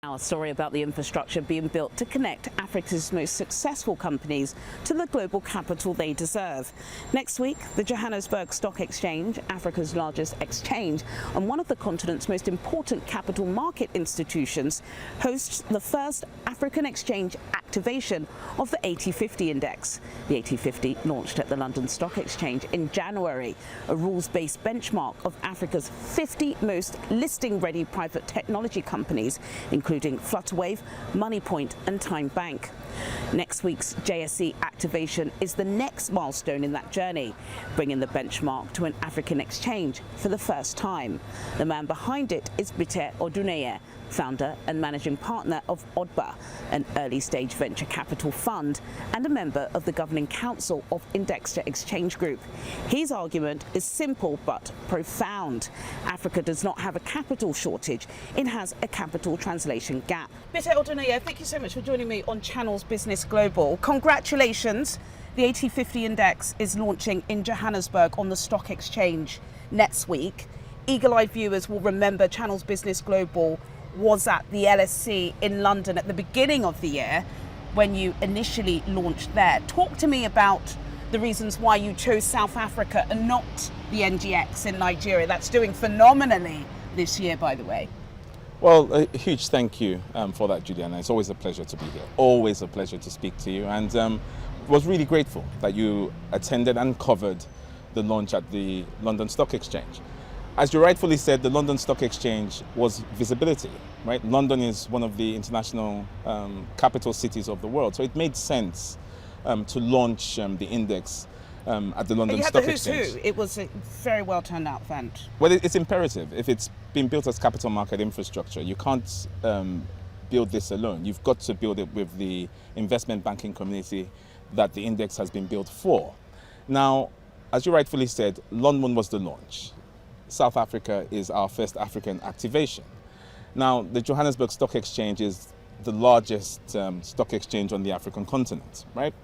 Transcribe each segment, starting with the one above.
Our story about the infrastructure being built to connect Africa's most successful companies to the global capital they deserve. Next week, the Johannesburg Stock Exchange, Africa's largest exchange and one of the continent's most important capital market institutions, hosts the first African exchange activation of the AT50 index. The AT50 launched at the London Stock Exchange in January, a rules-based benchmark of Africa's 50 most listing-ready private technology companies, including Flutterwave, Moneypoint and Time Bank. Next week's JSE activation is the next milestone in that journey, bringing the benchmark to an African exchange for the first time. The man behind it is Peter Oduneye, founder and managing partner of Odba, an early-stage venture capital fund and a member of the governing council of Indexter Exchange Group. His argument is simple but profound. Africa does not have a capital shortage, it has a capital translation gap. Peter Oduneye, thank you so much for joining me on Channel's Business Global. Congratulations. The AT50 index is launching in Johannesburg on the stock exchange next week. Eagle-eyed viewers will remember Channel's Business Global was at the LSC in London at the beginning of the year when you initially launched there. Talk to me about the reasons why you chose South Africa and not the NGX in Nigeria. That's doing phenomenally this year, by the way. Well, a huge thank you for that, Juliana. It's always a pleasure to be here. Always a pleasure to speak to you. And was really grateful that you attended and covered the launch at the London Stock Exchange. As you rightfully said, the London Stock Exchange was visibility, right? London is one of the international capital cities of the world, so it made sense to launch the index at the London Stock Exchange. It was a very well turned out event. Well, it's imperative. If it's been built as capital market infrastructure, you can't build this alone. You've got to build it with the investment banking community that the index has been built for. Now, as you rightfully said, London was the launch. South Africa is our first African activation. Now, the Johannesburg Stock Exchange is the largest stock exchange on the African continent, right?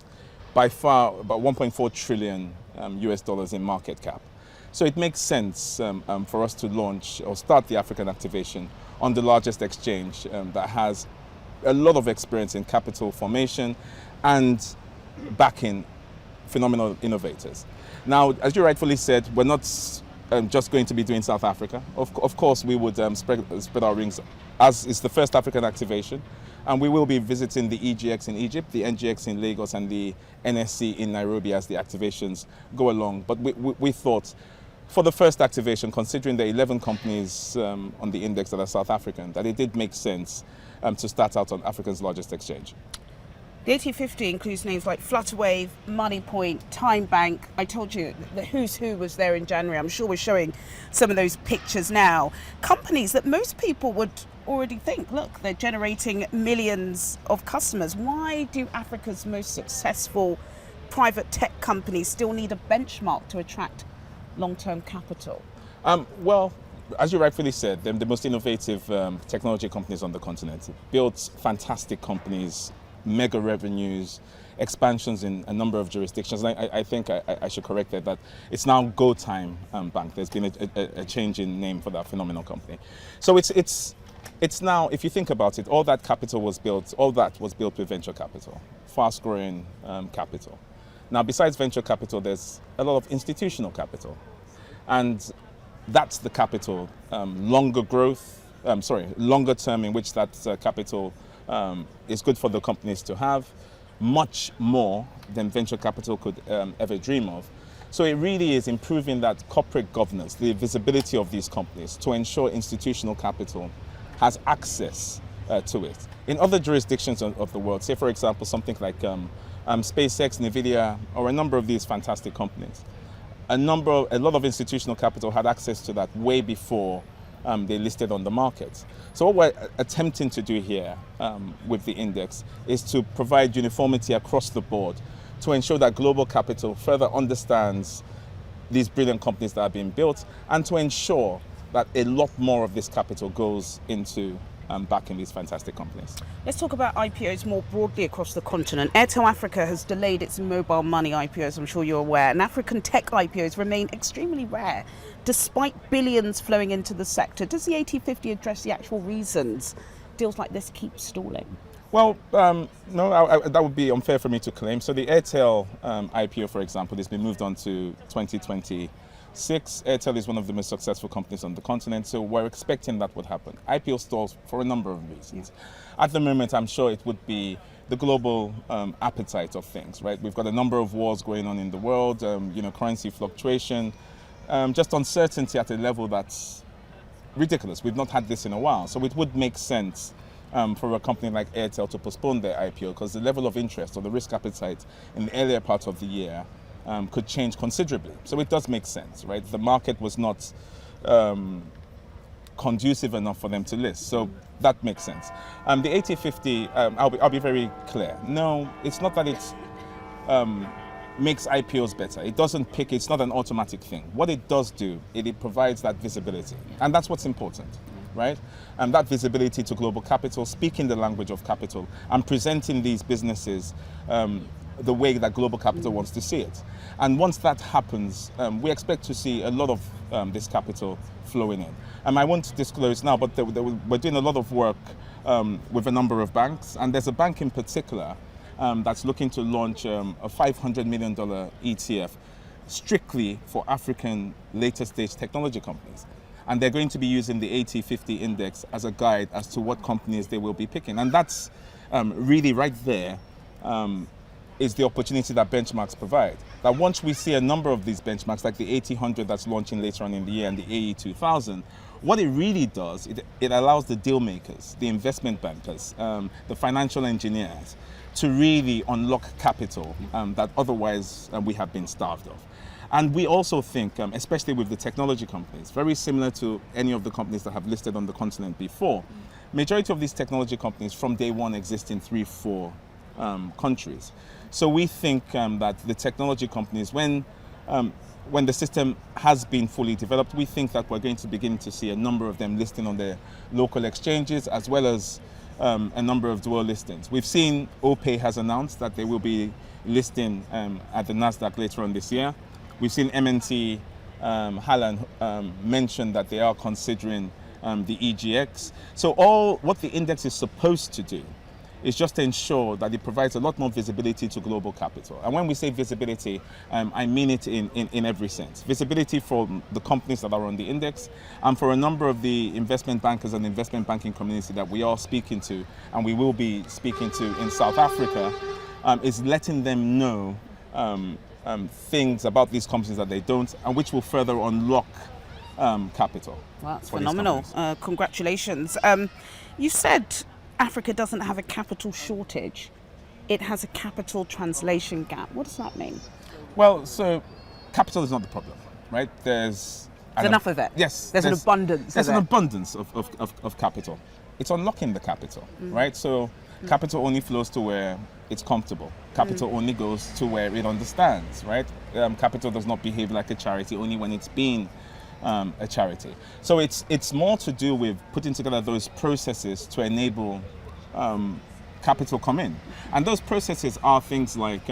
By far, about 1.4 trillion US dollars in market cap. So it makes sense for us to launch or start the African activation on the largest exchange that has a lot of experience in capital formation and backing phenomenal innovators. Now, as you rightfully said, we're not just going to be doing South Africa. Of course, we would spread our wings as it's the first African activation. And we will be visiting the EGX in Egypt, the NGX in Lagos, and the NSC in Nairobi as the activations go along. But we thought for the first activation, considering the 11 companies on the index that are South African, that it did make sense to start out on Africa's largest exchange. The AT50 includes names like Flutterwave, Moneypoint, Time Bank. I told you the who's who was there in January. I'm sure we're showing some of those pictures now. Companies that most people would already think, look, they're generating millions of customers. Why do Africa's most successful private tech companies still need a benchmark to attract long-term capital? Well, as you rightfully said, they're the most innovative technology companies on the continent. Built fantastic companies, mega revenues, expansions in a number of jurisdictions. And I think I should correct that it's now Go Time Bank. There's been a change in name for that phenomenal company. So it's now, if you think about it, all that was built with venture capital, fast-growing capital. Now, besides venture capital, there's a lot of institutional capital. And that's the capital, longer term in which that capital is good for the companies to have, much more than venture capital could ever dream of. So it really is improving that corporate governance, the visibility of these companies to ensure institutional capital has access to it. In other jurisdictions of the world, say for example something like SpaceX, NVIDIA, or a number of these fantastic companies, a lot of institutional capital had access to that way before they listed on the market. So what we're attempting to do here with the index is to provide uniformity across the board to ensure that global capital further understands these brilliant companies that are being built and to ensure that a lot more of this capital goes into backing these fantastic companies. Let's talk about IPOs more broadly across the continent. Airtel Africa has delayed its mobile money IPOs, I'm sure you're aware, and African tech IPOs remain extremely rare, despite billions flowing into the sector. Does the AT50 address the actual reasons deals like this keep stalling? Well, no, that would be unfair for me to claim. So the Airtel IPO, for example, has been moved on to 2026. Airtel is one of the most successful companies on the continent, so we're expecting that would happen. IPO stalls for a number of reasons. At the moment, I'm sure it would be the global appetite of things, right? We've got a number of wars going on in the world, currency fluctuation, just uncertainty at a level that's ridiculous. We've not had this in a while, so it would make sense for a company like Airtel to postpone their IPO because the level of interest or the risk appetite in the earlier part of the year could change considerably. So it does make sense, right? The market was not conducive enough for them to list. So that makes sense. The AT50, I'll be very clear. No, it's not that it makes IPOs better. It doesn't pick, it's not an automatic thing. What it does do, it provides that visibility. And that's what's important, right? And that visibility to global capital, speaking the language of capital, and presenting these businesses the way that global capital wants to see it. And once that happens, we expect to see a lot of this capital flowing in. I won't disclose now, but we're doing a lot of work with a number of banks, and there's a bank in particular that's looking to launch a $500 million ETF strictly for African later stage technology companies. And they're going to be using the AT50 index as a guide as to what companies they will be picking. And that's really right there is the opportunity that benchmarks provide. That once we see a number of these benchmarks, like the AT100 that's launching later on in the year and the AE2000, what it really does, it allows the deal makers, the investment bankers, the financial engineers to really unlock capital that otherwise we have been starved of. And we also think, especially with the technology companies, very similar to any of the companies that have listed on the continent before, majority of these technology companies from day one exist in 3-4 countries. So we think that the technology companies, when the system has been fully developed, we think that we're going to begin to see a number of them listing on their local exchanges, as well as a number of dual listings. We've seen OPay has announced that they will be listing at the NASDAQ later on this year. We've seen MNT Halland mention that they are considering the EGX. So what the index is supposed to do is just to ensure that it provides a lot more visibility to global capital. And when we say visibility, I mean it in every sense. Visibility for the companies that are on the index, and for a number of the investment bankers and investment banking community that we are speaking to, and we will be speaking to in South Africa, is letting them know things about these companies that they don't, and which will further unlock capital. Well, that's phenomenal. Congratulations. You said Africa doesn't have a capital shortage. It has a capital translation gap. What does that mean? Well, so capital is not the problem, right? There's enough of it. Yes. There's an abundance. There's an abundance of capital. It's unlocking the capital, right? So capital only flows to where it's comfortable. Capital only goes to where it understands, right? Capital does not behave like a charity only when it's being a charity. So it's more to do with putting together those processes to enable capital come in. And those processes are things like,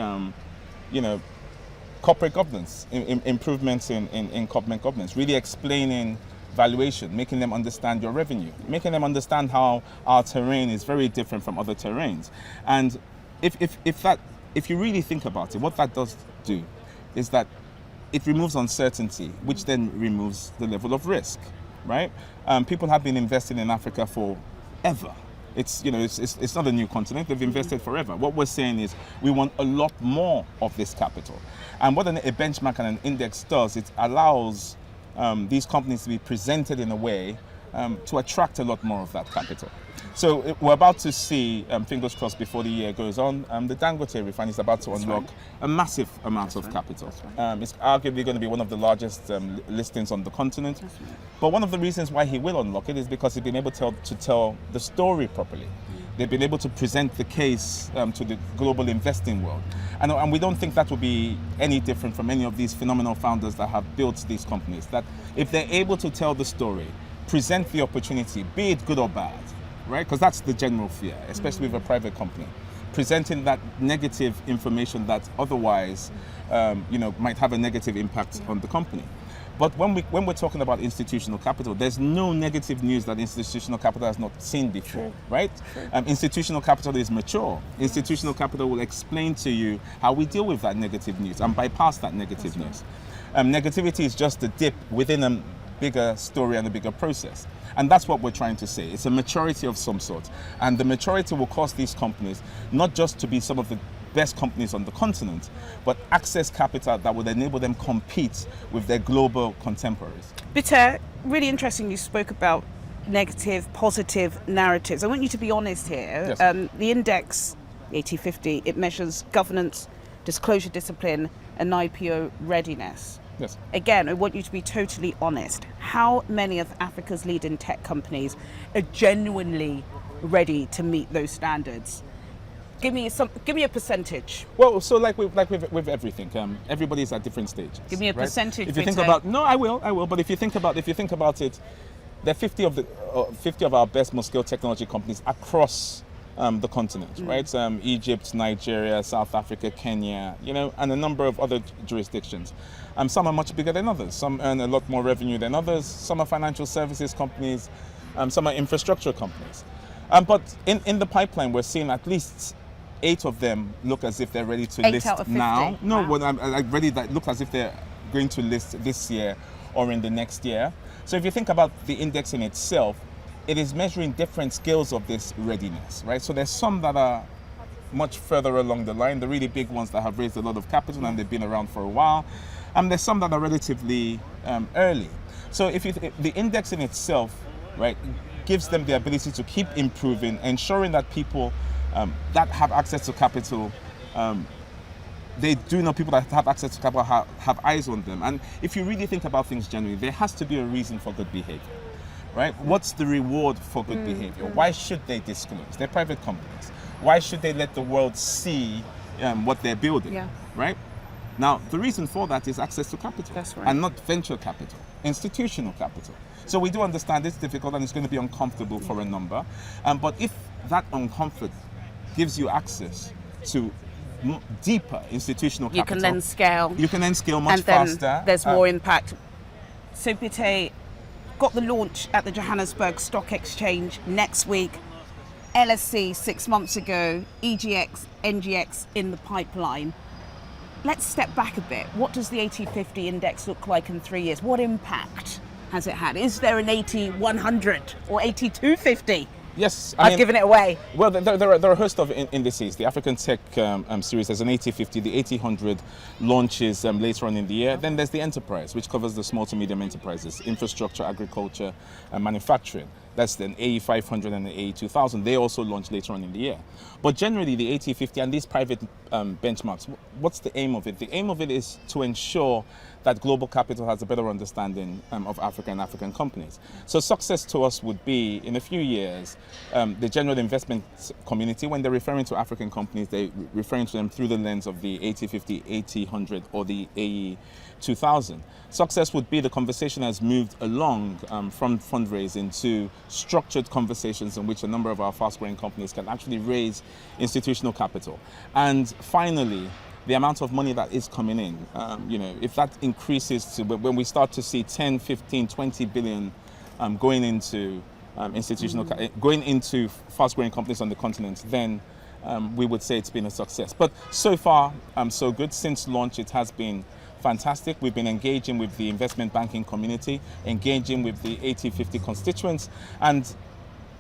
corporate governance, improvements in corporate governance, really explaining valuation, making them understand your revenue, making them understand how our terrain is very different from other terrains. And if you really think about it, what that does do is that it removes uncertainty, which then removes the level of risk, right? People have been investing in Africa forever. It's not a new continent. They've invested forever. What we're saying is we want a lot more of this capital. And what a benchmark and an index does, it allows these companies to be presented in a way to attract a lot more of that capital. So we're about to see, fingers crossed before the year goes on, the Dangote refinery is about to unlock a massive amount of capital. It's arguably going to be one of the largest listings on the continent. But one of the reasons why he will unlock it is because he's been able to tell the story properly. They've been able to present the case to the global investing world. And we don't think that will be any different from any of these phenomenal founders that have built these companies. That if they're able to tell the story, present the opportunity, be it good or bad, right? Because that's the general fear, especially with a private company. Presenting that negative information that otherwise, might have a negative impact on the company. But when we're talking about institutional capital, there's no negative news that institutional capital has not seen before, True. right? Institutional capital is mature. Institutional capital will explain to you how we deal with that negative news and bypass that negative news. Negativity is just a dip within a bigger story and a bigger process. And that's what we're trying to say. It's a maturity of some sort. And the maturity will cause these companies not just to be some of the best companies on the continent, but access capital that would enable them compete with their global contemporaries. Peter, really interesting you spoke about negative, positive narratives. I want you to be honest here. Yes. The index, the AT50, it measures governance, disclosure discipline, and IPO readiness. Yes. Again, I want you to be totally honest. How many of Africa's leading tech companies are genuinely ready to meet those standards? Give me a percentage. Well, so like with everything, everybody's at different stages. Give me a right? percentage. If you think about, no, I will. But if you think about it, there are 50 of our best, most skilled technology companies across the continent, right? Egypt, Nigeria, South Africa, Kenya, and a number of other jurisdictions. Some are much bigger than others. Some earn a lot more revenue than others. Some are financial services companies. Some are infrastructure companies. But in the pipeline, we're seeing at least 8 of them look as if they're ready to list out of 50. now. No, Wow. well, I'm ready. That look as if they're going to list this year or in the next year. So if you think about the index in itself, it is measuring different scales of this readiness, right? So there's some that are much further along the line, the really big ones that have raised a lot of capital and they've been around for a while. And there's some that are relatively early. So if the index in itself, right, gives them the ability to keep improving, ensuring that people that have access to capital, they do know people that have access to capital have eyes on them. And if you really think about things generally, there has to be a reason for good behavior, right? What's the reward for good behavior? Why should they disclose? They're private companies. Why should they let the world see what they're building, right? Now, the reason for that is access to capital. That's right. And not venture capital, institutional capital. So we do understand it's difficult and it's going to be uncomfortable for a number. But if that uncomfort gives you access to deeper institutional capital, You can then scale. You can then scale much and then faster. there's more impact. So Peter, got the launch at the Johannesburg Stock Exchange next week. LSE 6 months ago, EGX, NGX in the pipeline. Let's step back a bit. What does the AT50 index look like in 3 years? What impact has it had? Is there an AT100 or AT250? Yes, I've given it away. Well, there are a host of indices. The African Tech series, there's an AT50, the AT100 launches later on in the year. Then there's the Enterprise, which covers the small to medium enterprises, infrastructure, agriculture, and manufacturing. That's the AE500 and the AE2000. They also launch later on in the year. But generally, the AT50 and these private benchmarks, what's the aim of it? The aim of it is to ensure that global capital has a better understanding of Africa and African companies. So success to us would be, in a few years, the general investment community, when they're referring to African companies, they're referring to them through the lens of the AT50, AT100, or the AE2000. Success would be the conversation has moved along from fundraising to structured conversations in which a number of our fast-growing companies can actually raise institutional capital. And finally, the amount of money that is coming in, if that increases to when we start to see 10, 15, 20 billion going into going into fast-growing companies on the continent, then we would say it's been a success. But so far, so good. Since launch, it has been fantastic. We've been engaging with the investment banking community, engaging with the AT50 constituents, and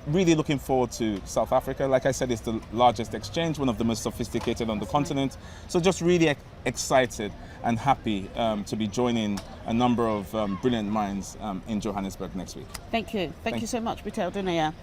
really looking forward to South Africa. Like I said, it's the largest exchange, one of the most sophisticated on the continent. So just really excited and happy to be joining a number of brilliant minds in Johannesburg next week. Thank you. Thank you so much, Peter Dunaya.